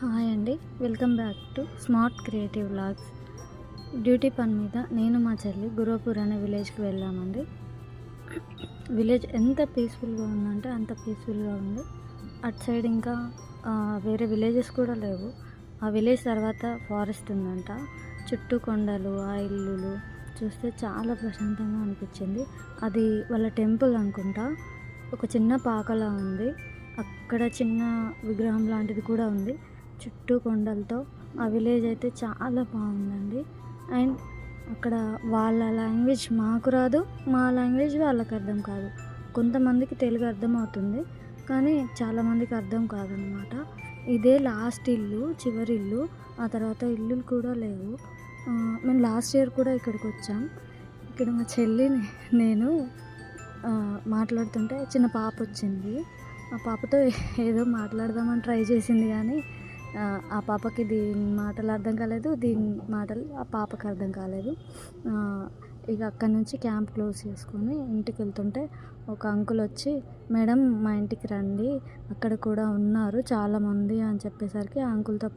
Hi అండి. Welcome back to smart creative vlogs. Duty పని మీద నేను మా చెల్లి గురవపూర్ అనే విలేజ్కి వెళ్ళామండి. విలేజ్ ఎంత పీస్ఫుల్గా ఉందంటే అంత పీస్ఫుల్గా ఉంది. అటు సైడ్ ఇంకా వేరే విలేజెస్ కూడా లేవు. ఆ విలేజ్ తర్వాత ఫారెస్ట్ ఉందంట. చుట్టూ కొండలు, ఆ ఇల్లులు చూస్తే చాలా ప్రశాంతంగా అనిపించింది. అది వాళ్ళ టెంపుల్ అనుకుంటా. ఒక చిన్న పాకలా ఉంది. అక్కడ చిన్న విగ్రహం లాంటిది కూడా ఉంది. చుట్టూ కొండలతో ఆ విలేజ్ అయితే చాలా బాగుందండి. అండ్ అక్కడ వాళ్ళ లాంగ్వేజ్ మాకు రాదు, మా లాంగ్వేజ్ వాళ్ళకి అర్థం కాదు. కొంతమందికి తెలుగు అర్థమవుతుంది, కానీ చాలామందికి అర్థం కాదనమాట. ఇదే లాస్ట్ ఇల్లు, చివరి ఇల్లు. ఆ తర్వాత ఇల్లులు కూడా లేవు. మేము లాస్ట్ ఇయర్ కూడా ఇక్కడికి వచ్చాం. ఇక్కడ మా చెల్లి నేను మాట్లాడుతుంటే చిన్న పాప వచ్చింది. ఆ పాపతో ఏదో మాట్లాడదామని ట్రై చేసింది, కానీ ఆ పాపకి దీని మాటలు అర్థం కాలేదు, దీని మాటలు ఆ పాపకి అర్థం కాలేదు. ఇక అక్కడి నుంచి క్యాంప్ క్లోజ్ చేసుకొని ఇంటికి వెళ్తుంటే ఒక అంకుల్ వచ్చి, మేడం మా ఇంటికి రండి, అక్కడ కూడా ఉన్నారు చాలామంది అని చెప్పేసరికి ఆ అంకుల్తో